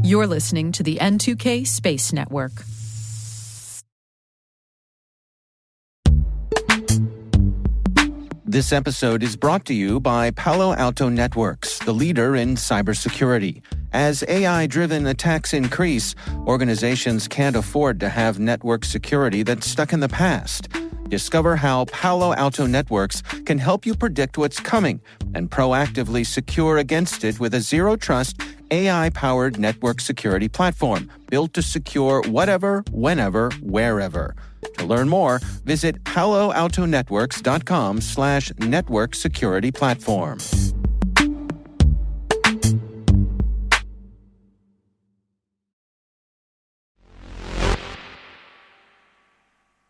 You're listening to the N2K Space Network. This episode is brought to you by Palo Alto Networks, the leader in cybersecurity. As AI-driven attacks increase, organizations can't afford to have network security that's stuck in the past. Discover how Palo Alto Networks can help you predict what's coming and proactively secure against it with a zero-trust, AI-powered network security platform built to secure whatever, whenever, wherever. To learn more, visit paloaltonetworks.com/network security platform.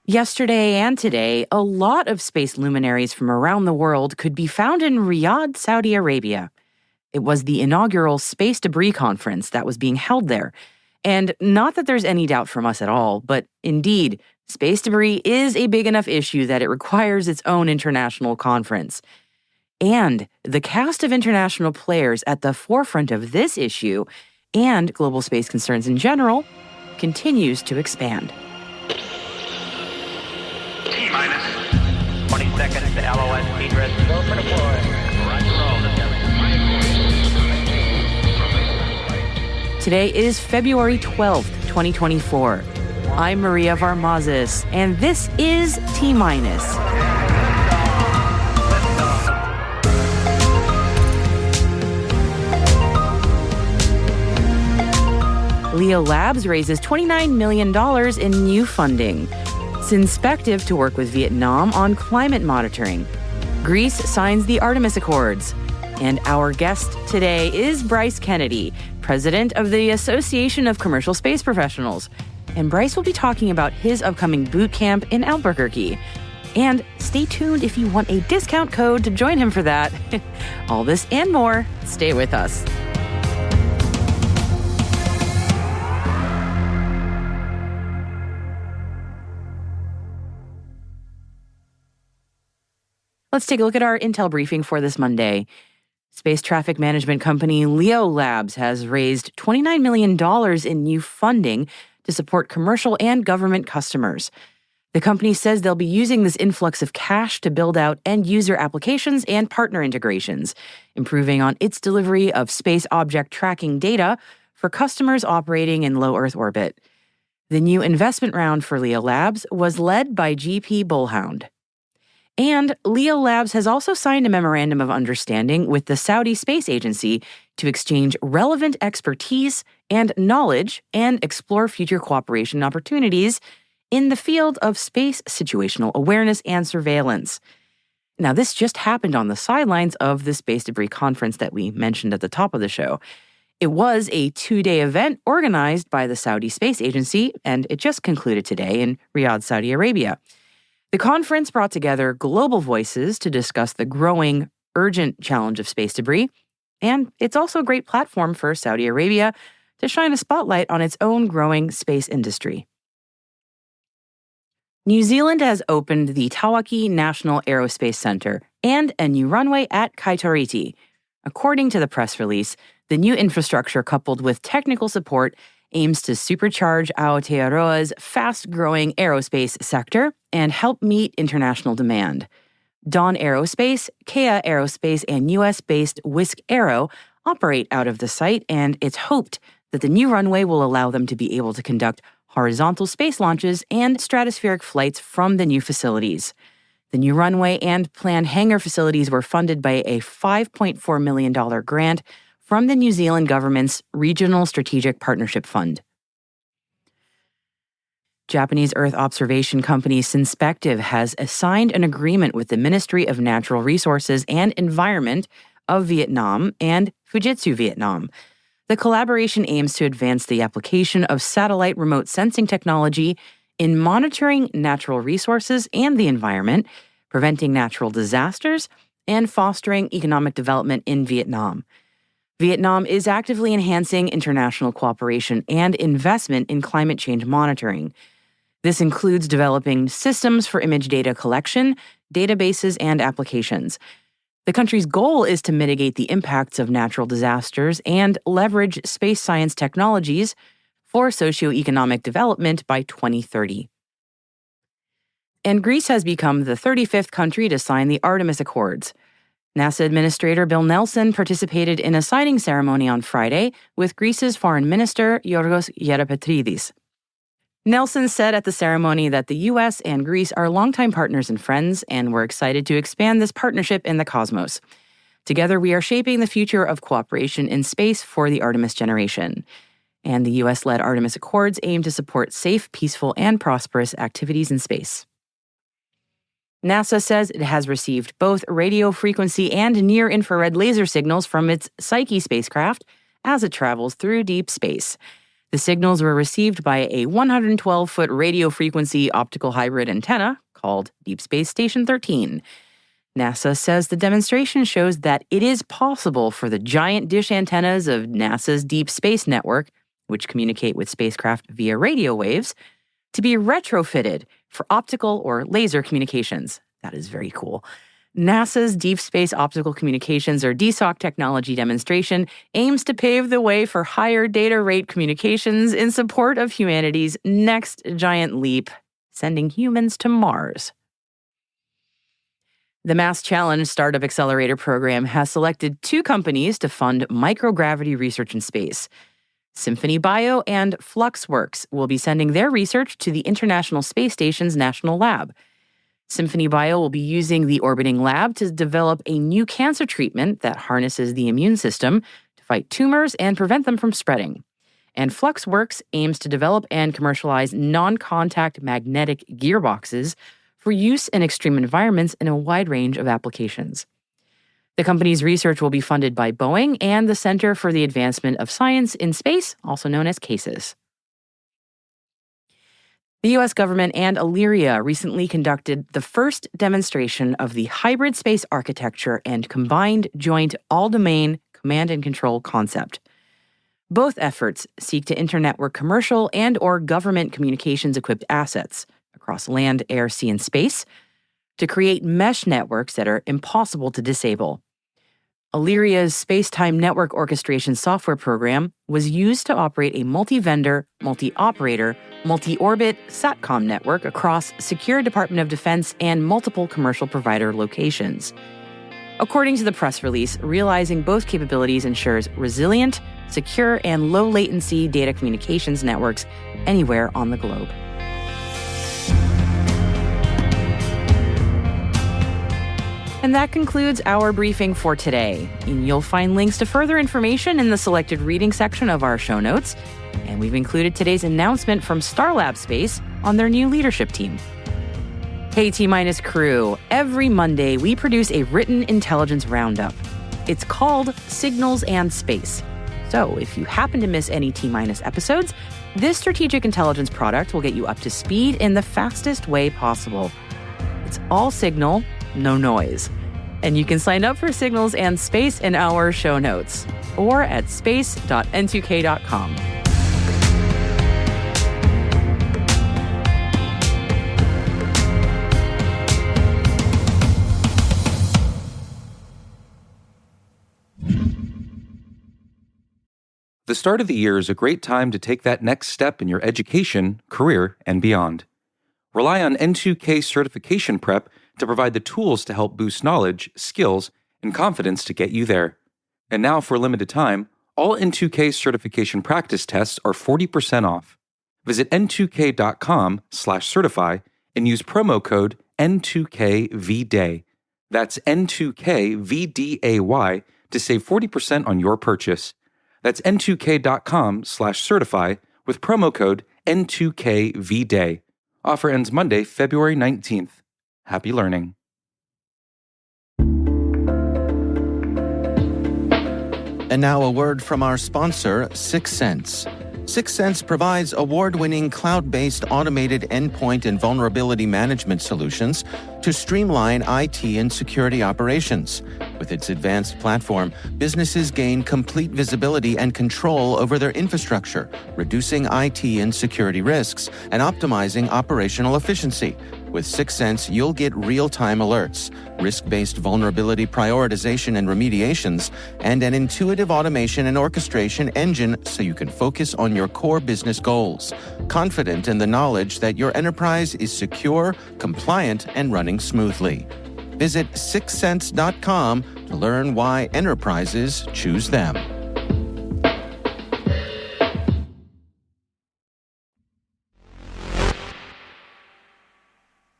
Yesterday and today, a lot of space luminaries from around the world could be found in Riyadh, Saudi Arabia. It was the inaugural Space Debris Conference that was being held there. And not that there's any doubt from us at all, but indeed, space debris is a big enough issue that it requires its own international conference. And the cast of international players at the forefront of this issue and global space concerns in general continues to expand. T-minus 20 seconds to LOS speed rest. Go for deploy. Roger roll. Today is February 12th, 2024. I'm Maria Varmazis, and this is T-minus. LeoLabs raises $29 million in new funding. Synspective to work with Vietnam on climate monitoring. Greece signs the Artemis Accords. And our guest today is Bryce Kennedy, President of the Association of Commercial Space Professionals. And Bryce will be talking about his upcoming boot camp in Albuquerque. And stay tuned if you want a discount code to join him for that. All this and more. Stay with us. Let's take a look at our intel briefing for this Monday. Space traffic management company LeoLabs has raised $29 million in new funding to support commercial and government customers. The company says they'll be using this influx of cash to build out end-user applications and partner integrations, improving on its delivery of space object tracking data for customers operating in low Earth orbit. The new investment round for LeoLabs was led by GP Bullhound. And LeoLabs has also signed a memorandum of understanding with the Saudi Space Agency to exchange relevant expertise and knowledge and explore future cooperation opportunities in the field of space situational awareness and surveillance. Now, this just happened on the sidelines of the Space Debris Conference that we mentioned at the top of the show. It was a 2-day event organized by the Saudi Space Agency, and it just concluded today in Riyadh, Saudi Arabia. The conference brought together global voices to discuss the growing, urgent challenge of space debris, and it's also a great platform for Saudi Arabia to shine a spotlight on its own growing space industry. New Zealand has opened the Tawaki National Aerospace Centre and a new runway at Kaitoriti. According to the press release, the new infrastructure coupled with technical support aims to supercharge Aotearoa's fast-growing aerospace sector and help meet international demand. Dawn Aerospace, Kea Aerospace, and US-based Wisk Aero operate out of the site, and it's hoped that the new runway will allow them to be able to conduct horizontal space launches and stratospheric flights from the new facilities. The new runway and planned hangar facilities were funded by a $5.4 million grant from the New Zealand government's Regional Strategic Partnership Fund. Japanese Earth observation company Synspective has signed an agreement with the Ministry of Natural Resources and Environment of Vietnam and Fujitsu Vietnam. The collaboration aims to advance the application of satellite remote sensing technology in monitoring natural resources and the environment, preventing natural disasters, and fostering economic development in Vietnam. Vietnam is actively enhancing international cooperation and investment in climate change monitoring. This includes developing systems for image data collection, databases, and applications. The country's goal is to mitigate the impacts of natural disasters and leverage space science technologies for socioeconomic development by 2030. And Greece has become the 35th country to sign the Artemis Accords. NASA Administrator Bill Nelson participated in a signing ceremony on Friday with Greece's Foreign Minister Yorgos Geropetrides. Nelson said at the ceremony that the U.S. and Greece are longtime partners and friends, and we're excited to expand this partnership in the cosmos. Together, we are shaping the future of cooperation in space for the Artemis generation. And the U.S.-led Artemis Accords aim to support safe, peaceful, and prosperous activities in space. NASA says it has received both radio frequency and near-infrared laser signals from its Psyche spacecraft as it travels through deep space. The signals were received by a 112-foot radio frequency optical hybrid antenna called Deep Space Station 13. NASA says the demonstration shows that it is possible for the giant dish antennas of NASA's Deep Space Network, which communicate with spacecraft via radio waves, to be retrofitted for optical or laser communications. That is very cool. NASA's Deep Space Optical Communications, or DSOC technology demonstration, aims to pave the way for higher data rate communications in support of humanity's next giant leap, sending humans to Mars. The Mass Challenge Startup Accelerator Program has selected 2 companies to fund microgravity research in space. Symphony Bio and Fluxworks will be sending their research to the International Space Station's National Lab. Symphony Bio will be using the orbiting lab to develop a new cancer treatment that harnesses the immune system to fight tumors and prevent them from spreading. And Fluxworks aims to develop and commercialize non-contact magnetic gearboxes for use in extreme environments in a wide range of applications. The company's research will be funded by Boeing and the Center for the Advancement of Science in Space, also known as CASES. The U.S. government and Illyria recently conducted the first demonstration of the hybrid space architecture and combined joint all-domain command and control concept. Both efforts seek to internetwork commercial and/or government communications-equipped assets across land, air, sea, and space to create mesh networks that are impossible to disable. Illyria's space-time network orchestration software program was used to operate a multi-vendor, multi-operator, multi-orbit SATCOM network across secure Department of Defense and multiple commercial provider locations. According to the press release, realizing both capabilities ensures resilient, secure, and low-latency data communications networks anywhere on the globe. And that concludes our briefing for today. And you'll find links to further information in the selected reading section of our show notes. And we've included today's announcement from Starlab Space on their new leadership team. Hey T-Minus crew, every Monday we produce a written intelligence roundup. It's called Signals and Space. So if you happen to miss any T-Minus episodes, this strategic intelligence product will get you up to speed in the fastest way possible. It's all signal, no noise. And you can sign up for Signals and Space in our show notes or at space.n2k.com. The start of the year is a great time to take that next step in your education, career, and beyond. Rely on N2K certification prep to provide the tools to help boost knowledge, skills, and confidence to get you there. And now, for a limited time, all N2K certification practice tests are 40% off. Visit n2k.com/certify and use promo code N2KVDAY. That's N2KVDAY to save 40% on your purchase. That's n2k.com/certify with promo code N2KVDAY. Offer ends Monday, February 19th. Happy learning. And now a word from our sponsor, 6 Sense. 6 Sense provides award-winning cloud-based automated endpoint and vulnerability management solutions to streamline IT and security operations. With With its advanced platform, businesses gain complete visibility and control over their infrastructure, reducing IT and security risks and optimizing operational efficiency. With 6sense, you'll get real-time alerts, risk-based vulnerability prioritization and remediations, and an intuitive automation and orchestration engine so you can focus on your core business goals, confident in the knowledge that your enterprise is secure, compliant, and running smoothly. Visit 6sense.com to learn why enterprises choose them.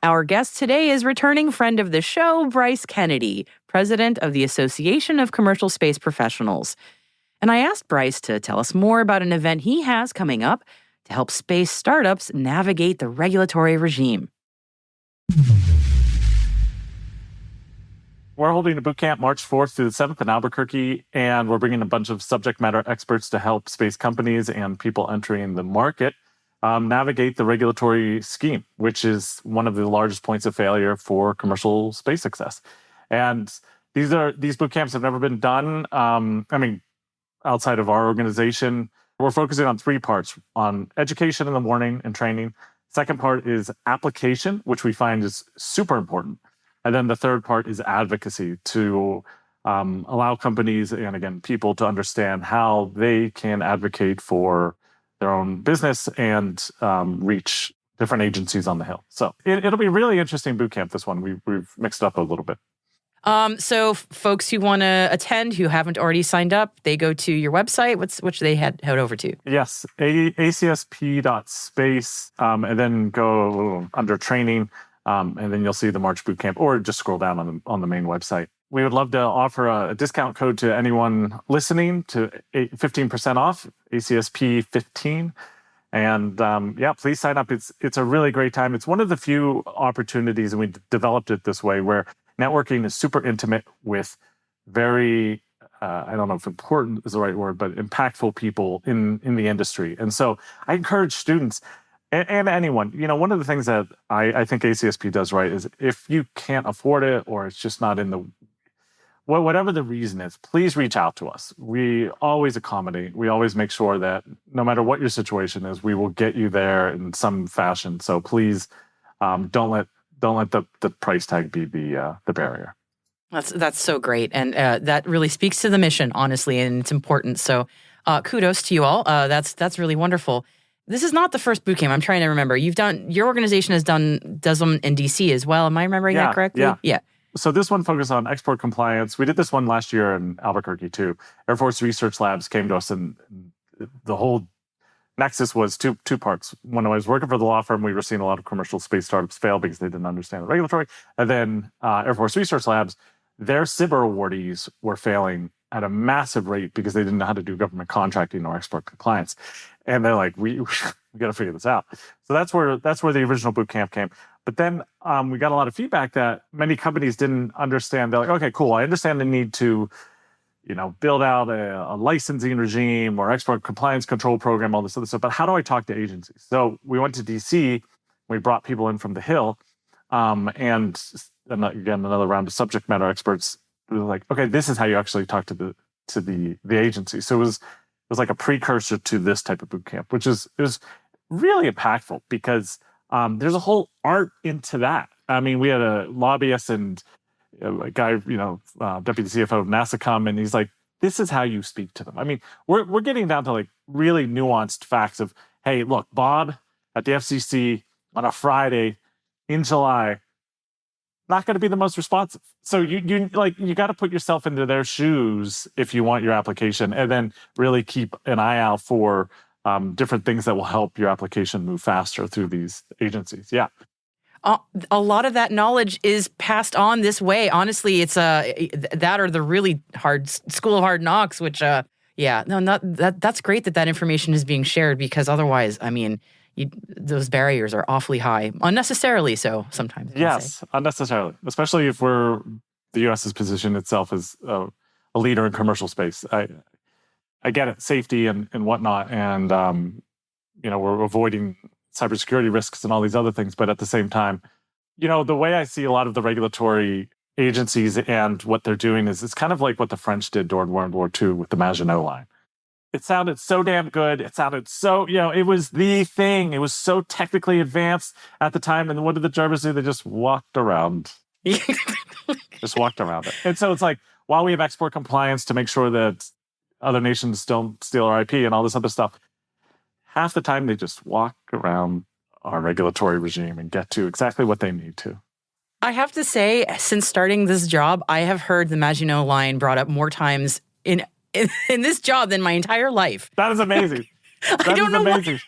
Our guest today is returning friend of the show, Bryce Kennedy, president of the Association of Commercial Space Professionals. And I asked Bryce to tell us more about an event he has coming up to help space startups navigate the regulatory regime. We're holding a boot camp March 4th through the 7th in Albuquerque, and we're bringing a bunch of subject matter experts to help space companies and people entering the market navigate the regulatory scheme, which is one of the largest points of failure for commercial space success. And these boot camps have never been done. Outside of our organization, we're focusing on 3 parts: on education in the morning and training. Second part is application, which we find is super important. And then the third part is advocacy, to allow companies and, again, people to understand how they can advocate for their own business and reach different agencies on the Hill. So it'll be a really interesting boot camp, this one. We've mixed it up a little bit. So folks who want to attend, who haven't already signed up, they go to your website. Which they head over to? Yes, acsp.space, and then go under training, and then you'll see the March boot camp, or just scroll down on the main website. We would love to offer a discount code to anyone listening to 15% off, ACSP 15. And please sign up. It's a really great time. It's one of the few opportunities, and we developed it this way, where networking is super intimate with very, I don't know if important is the right word, but impactful people in the industry. And so I encourage students and anyone, one of the things that I think ACSP does right is, if you can't afford it, or it's just not in the, whatever the reason is, please reach out to us. We always accommodate. We always make sure that no matter what your situation is, we will get you there in some fashion. So please don't let the price tag be the barrier. That's so great. And that really speaks to the mission, honestly, and it's important. So kudos to you all. That's really wonderful. This is not the first boot camp. I'm trying to remember. Your organization does them in DC as well. Am I remembering that correctly? Yeah. So this one focused on export compliance. We did this one last year in Albuquerque too. Air Force Research Labs came to us, and the whole nexus was two parts. When I was working for the law firm, we were seeing a lot of commercial space startups fail because they didn't understand the regulatory. And then Air Force Research Labs, their SBIR awardees were failing at a massive rate because they didn't know how to do government contracting or export compliance. And they're like, we got to figure this out. So that's where the original boot camp came. But then we got a lot of feedback that many companies didn't understand. They're like, okay, cool. I understand the need to, build out a licensing regime or export compliance control program, all this other stuff. But how do I talk to agencies? So we went to DC. We brought people in from the Hill, and again, another round of subject matter experts. We were like, okay, this is how you actually talk to the agency. So it was like a precursor to this type of boot camp, which is really impactful because there's a whole art into that. I mean, we had a lobbyist and a guy, deputy CFO of NASA come, and he's like, this is how you speak to them. I mean, we're getting down to like really nuanced facts of, hey, look, Bob at the FCC on a Friday in July, not going to be the most responsive. So you got to put yourself into their shoes if you want your application, and then really keep an eye out for different things that will help your application move faster through these agencies. Yeah. A lot of that knowledge is passed on this way. Honestly, it's that or the really hard school of hard knocks, which that's great that information is being shared, because otherwise, I mean, those barriers are awfully high, unnecessarily so sometimes. Yes, unnecessarily, especially if the U.S.'s position itself as a leader in commercial space. I get it, safety and whatnot, and we're avoiding cybersecurity risks and all these other things. But at the same time, the way I see a lot of the regulatory agencies and what they're doing is it's kind of like what the French did during World War II with the Maginot Line. It sounded so damn good. It sounded so, it was the thing. It was so technically advanced at the time. And what did the Germans do? They just walked around. Just walked around it. And so it's like, while we have export compliance to make sure that other nations don't steal our IP and all this other stuff, half the time they just walk around our regulatory regime and get to exactly what they need to. I have to say, since starting this job, I have heard the Maginot Line brought up more times in this job than my entire life. That is amazing. I don't know amazing.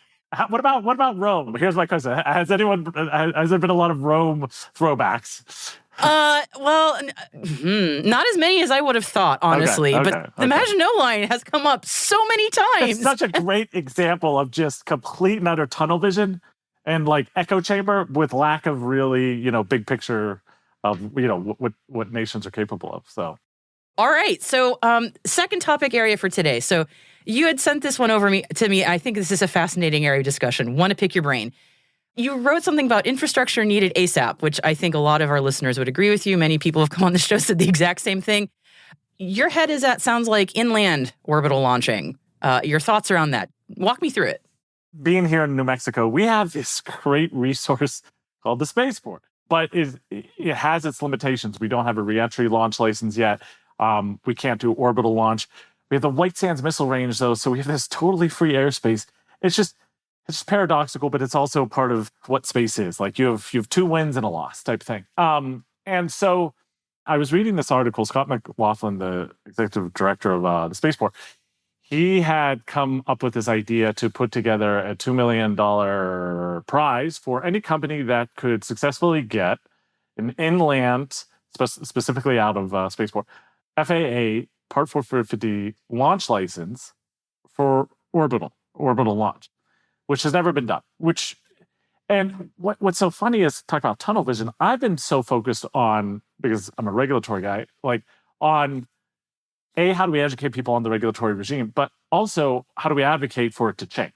What about Rome? Here's my question: has there been a lot of Rome throwbacks? Well, not as many as I would have thought, honestly. But the Maginot Line has come up so many times. It's such a great example of just complete and utter tunnel vision and like echo chamber with lack of really, big picture of, what nations are capable of. So, all right. So, second topic area for today. So, you had sent this one over to me. I think this is a fascinating area of discussion. Want to pick your brain. You wrote something about infrastructure needed ASAP, which I think a lot of our listeners would agree with you. Many people have come on the show, said the exact same thing. Your head is at, sounds like, inland orbital launching. Your thoughts around that? Walk me through it. Being here in New Mexico, we have this great resource called the spaceport, but it has its limitations. We don't have a reentry launch license yet. We can't do orbital launch. We have the White Sands Missile Range, though, so we have this totally free airspace. It's just paradoxical, but it's also part of what space is. Like you have two wins and a loss type thing. And so I was reading this article. Scott McLaughlin, the executive director of the spaceport, he had come up with this idea to put together a $2 million prize for any company that could successfully get an inland, specifically out of spaceport, FAA Part 450 launch license for orbital launch, which has never been done. And what's so funny is, talk about tunnel vision, I've been so focused on, because I'm a regulatory guy, like on how do we educate people on the regulatory regime, but also how do we advocate for it to change?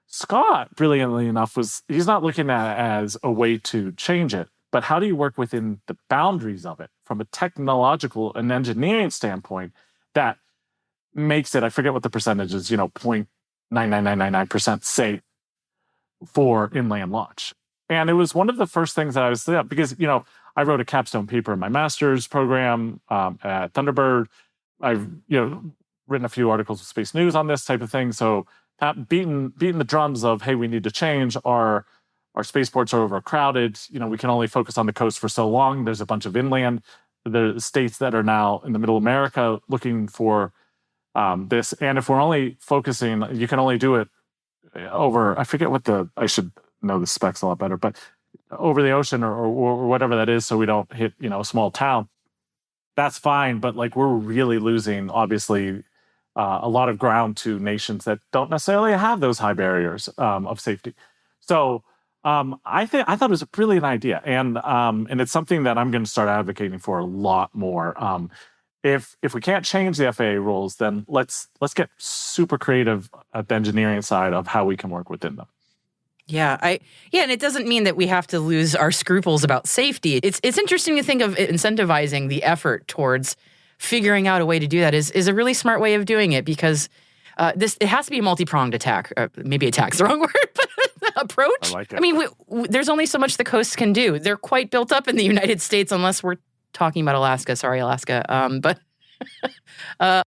Scott, brilliantly enough, he's not looking at it as a way to change it, but how do you work within the boundaries of it from a technological and engineering standpoint that makes it, I forget what the percentage is, 0.99999% safe for inland launch. And it was one of the first things that I was up because, I wrote a capstone paper in my master's program at Thunderbird. I've, written a few articles with Space News on this type of thing. So beating the drums of, hey, we need to change, our spaceports are overcrowded. We can only focus on the coast for so long. There's a bunch of inland, the states that are now in the middle of America looking for this. And if we're only focusing, you can only do it over, I forget I should know the specs a lot better, but over the ocean or whatever that is, so we don't hit, a small town. That's fine, but like we're really losing, obviously, a lot of ground to nations that don't necessarily have those high barriers of safety. So I thought it was a brilliant idea, and it's something that I'm going to start advocating for a lot more. If we can't change the FAA rules, then let's get super creative at the engineering side of how we can work within them. Yeah, and it doesn't mean that we have to lose our scruples about safety. It's interesting to think of incentivizing the effort towards figuring out a way to do that is a really smart way of doing it, because it has to be a multi-pronged attack. Maybe attack's the wrong word, but approach. I like it. I mean, there's only so much the coasts can do. They're quite built up in the United States, unless we're talking about Alaska. Sorry, Alaska. But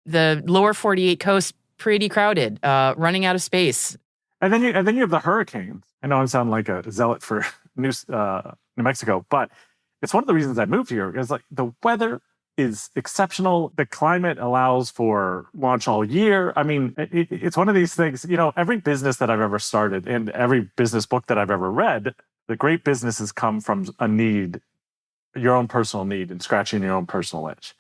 the lower 48 coast, pretty crowded, running out of space. And then you have the hurricanes. I know I sound like a zealot for New Mexico, but it's one of the reasons I moved here, because like the weather is exceptional. The climate allows for launch all year. I mean, it's one of these things, every business that I've ever started and every business book that I've ever read, the great businesses come from a need, your own personal need, and scratching your own personal itch.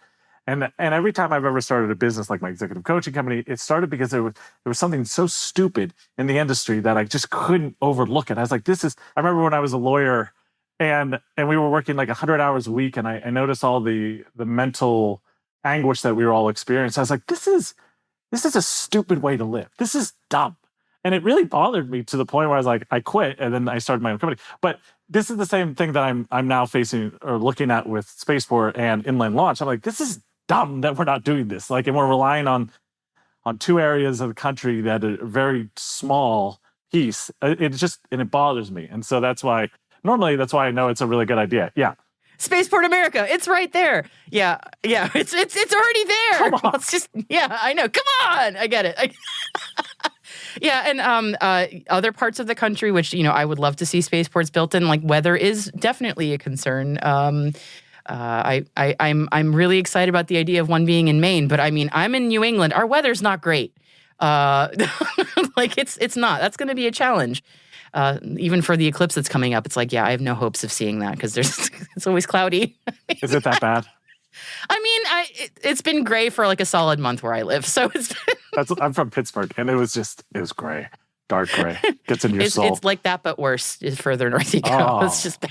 And every time I've ever started a business like my executive coaching company, it started because there was something so stupid in the industry that I just couldn't overlook it. I was like, I remember when I was a lawyer and we were working like 100 hours a week, and I noticed all the mental anguish that we were all experiencing. I was like, this is a stupid way to live. This is dumb. And it really bothered me to the point where I was like, I quit, and then I started my own company. But this is the same thing that I'm now facing or looking at with spaceport and inland launch. I'm like, this is dumb that we're not doing this. Like, and we're relying on two areas of the country that are very small piece. It bothers me. And so that's why I know it's a really good idea. Yeah. Spaceport America, it's right there. Yeah, it's already there. Come on. It's just, yeah, I know. Come on, I get it. Yeah, and other parts of the country, which I would love to see spaceports built in, like weather is definitely a concern. I'm really excited about the idea of one being in Maine, but I mean, I'm in New England. Our weather's not great. Like it's not. That's going to be a challenge. Even for the eclipse that's coming up, it's like, yeah, I have no hopes of seeing that because it's always cloudy. Is it that bad? I mean, it's been gray for like a solid month where I live, so it's been. I'm from Pittsburgh, and it was gray, dark gray. Gets in your soul. It's like that, but worse. Is further north you go. Oh. It's just.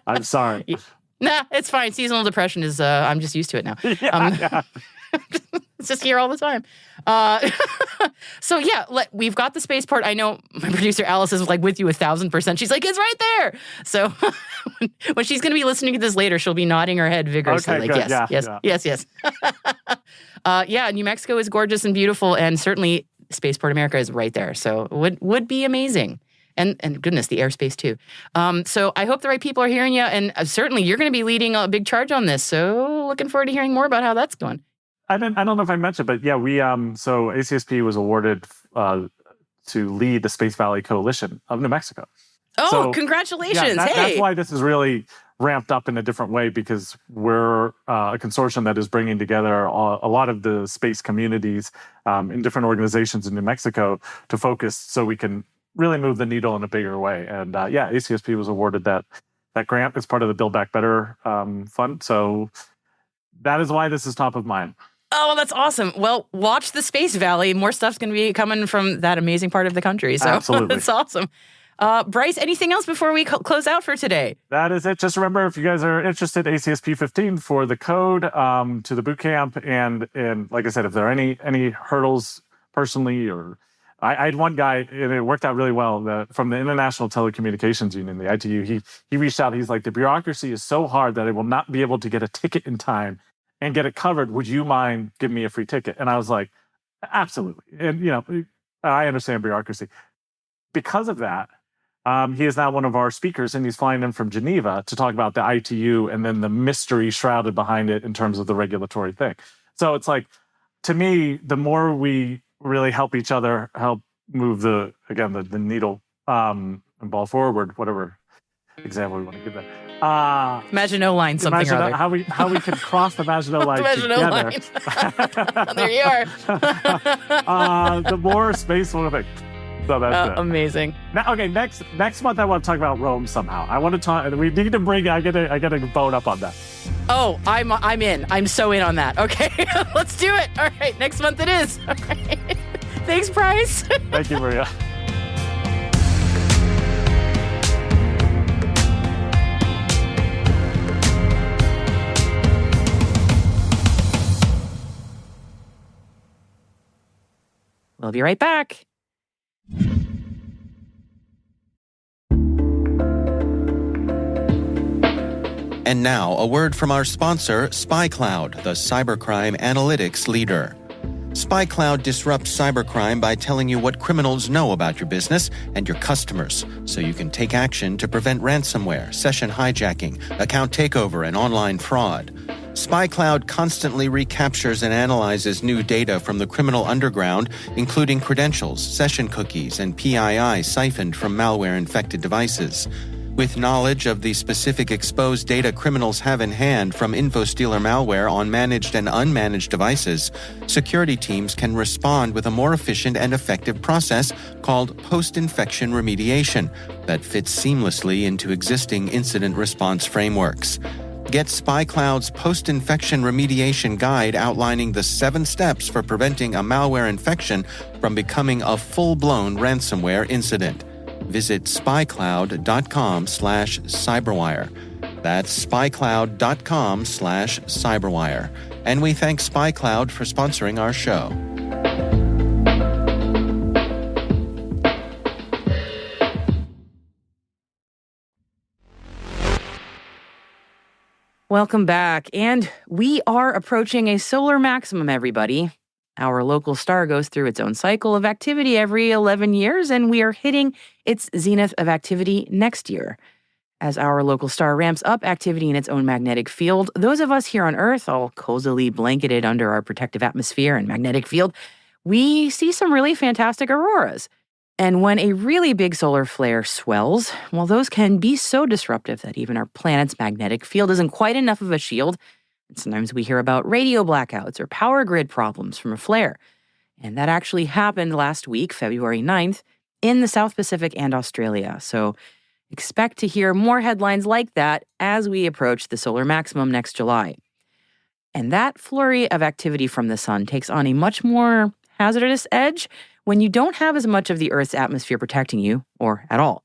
I'm sorry. Nah, it's fine. Seasonal depression is. I'm just used to it now. Yeah. It's just here all the time. So yeah, we've got the spaceport. I know my producer Alice is like with you 1,000%. She's like, it's right there. So when she's going to be listening to this later, she'll be nodding her head vigorously. Okay, like, good. yes. Yeah, New Mexico is gorgeous and beautiful, and certainly Spaceport America is right there. So would be amazing. And goodness, the airspace too. So I hope the right people are hearing you, and certainly you're going to be leading a big charge on this. So looking forward to hearing more about how that's going. I don't know if I mentioned, but yeah, we so ACSP was awarded to lead the Space Valley Coalition of New Mexico. Oh, so, congratulations! Yeah, hey, that's why this is really ramped up in a different way, because we're a consortium that is bringing together a lot of the space communities in different organizations in New Mexico to focus, so we can really move the needle in a bigger way. And yeah, ACSP was awarded that grant as part of the Build Back Better fund. So that is why this is top of mind. Oh, well, that's awesome. Well, watch the Space Valley. More stuff's going to be coming from that amazing part of the country. So absolutely. That's awesome. Bryce, anything else before we close out for today? That is it. Just remember, if you guys are interested, ACSP 15 for the code to the boot camp. And like I said, if there are any hurdles personally, or I had one guy, and it worked out really well, from the International Telecommunications Union, the ITU. He reached out. He's like, the bureaucracy is so hard that I will not be able to get a ticket in time and get it covered. Would you mind giving me a free ticket? And I was like, absolutely. And, I understand bureaucracy. Because of that, he is now one of our speakers, and he's flying in from Geneva to talk about the ITU and then the mystery shrouded behind it in terms of the regulatory thing. So it's like, to me, the more we really help each other, help move the needle and ball forward, whatever example we want to give that. Maginot Line, something or other. How we can cross the Maginot Line together. Line. There you are. The more space will be. So that's it. Amazing. Now, okay, next month I want to talk about Rome somehow. I want to talk. We need to bring. I get to bone up on that. Oh, I'm in. I'm so in on that. Okay, let's do it. All right, next month it is. All right. Thanks, Bryce. Thank you, Maria. We'll be right back. And now, a word from our sponsor, SpyCloud, the cybercrime analytics leader. SpyCloud disrupts cybercrime by telling you what criminals know about your business and your customers, so you can take action to prevent ransomware, session hijacking, account takeover, and online fraud. SpyCloud constantly recaptures and analyzes new data from the criminal underground, including credentials, session cookies, and PII siphoned from malware-infected devices. With knowledge of the specific exposed data criminals have in hand from InfoStealer malware on managed and unmanaged devices, security teams can respond with a more efficient and effective process called post-infection remediation that fits seamlessly into existing incident response frameworks. Get SpyCloud's post-infection remediation guide outlining the 7 steps for preventing a malware infection from becoming a full-blown ransomware incident. Visit spycloud.com/cyberwire. That's spycloud.com/cyberwire. And we thank SpyCloud for sponsoring our show. Welcome back. And we are approaching a solar maximum, everybody. Our local star goes through its own cycle of activity every 11 years, and we are hitting its zenith of activity next year. As our local star ramps up activity in its own magnetic field, those of us here on Earth, all cozily blanketed under our protective atmosphere and magnetic field, we see some really fantastic auroras. And when a really big solar flare swells, well, those can be so disruptive that even our planet's magnetic field isn't quite enough of a shield. And sometimes we hear about radio blackouts or power grid problems from a flare. And that actually happened last week, February 9th, in the South Pacific and Australia. So expect to hear more headlines like that as we approach the solar maximum next July. And that flurry of activity from the sun takes on a much more hazardous edge when you don't have as much of the Earth's atmosphere protecting you, or at all.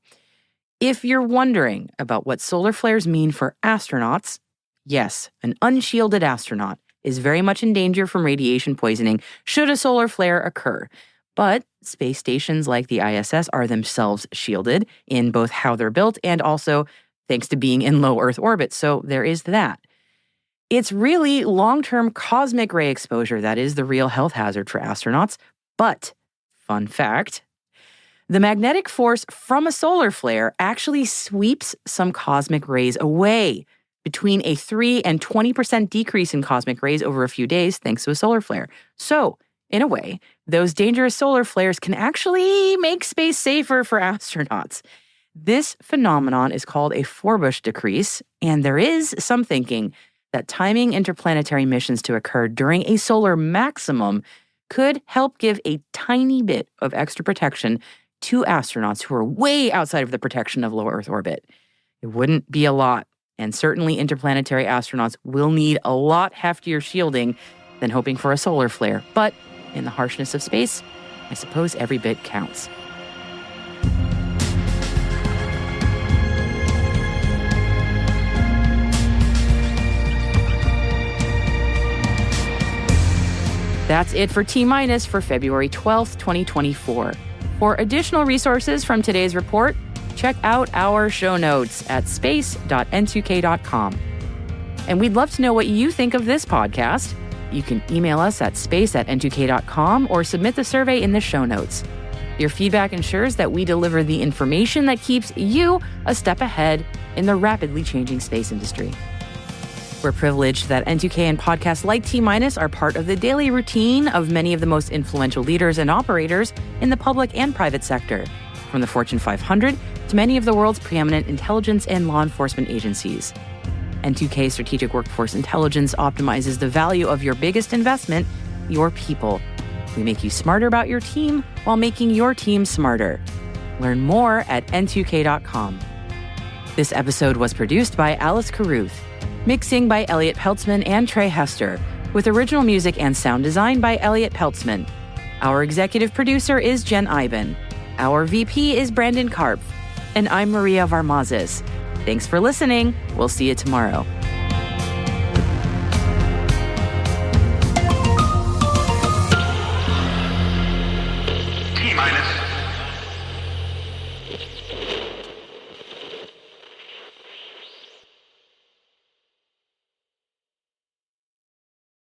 If you're wondering about what solar flares mean for astronauts, yes, an unshielded astronaut is very much in danger from radiation poisoning should a solar flare occur. But space stations like the ISS are themselves shielded in both how they're built and also thanks to being in low Earth orbit. So there is that. It's really long-term cosmic ray exposure that is the real health hazard for astronauts. But, fun fact, the magnetic force from a solar flare actually sweeps some cosmic rays away, between a 3 and 20% decrease in cosmic rays over a few days thanks to a solar flare. So, in a way, those dangerous solar flares can actually make space safer for astronauts. This phenomenon is called a Forbush decrease, and there is some thinking that timing interplanetary missions to occur during a solar maximum could help give a tiny bit of extra protection to astronauts who are way outside of the protection of low Earth orbit. It wouldn't be a lot, and certainly interplanetary astronauts will need a lot heftier shielding than hoping for a solar flare. But in the harshness of space, I suppose every bit counts. That's it for T- for February 12th, 2024. For additional resources from today's report, check out our show notes at space.n2k.com. And we'd love to know what you think of this podcast. You can email us at space@n2k.com or submit the survey in the show notes. Your feedback ensures that we deliver the information that keeps you a step ahead in the rapidly changing space industry. We're privileged that N2K and podcasts like T- are part of the daily routine of many of the most influential leaders and operators in the public and private sector, from the Fortune 500 to many of the world's preeminent intelligence and law enforcement agencies. N2K Strategic Workforce Intelligence optimizes the value of your biggest investment, your people. We make you smarter about your team while making your team smarter. Learn more at n2k.com. This episode was produced by Alice Carruth, mixing by Elliot Peltzman and Trey Hester, with original music and sound design by Elliot Peltzman. Our executive producer is Jen Iben. Our VP is Brandon Karpf. And I'm Maria Varmazes. Thanks for listening. We'll see you tomorrow.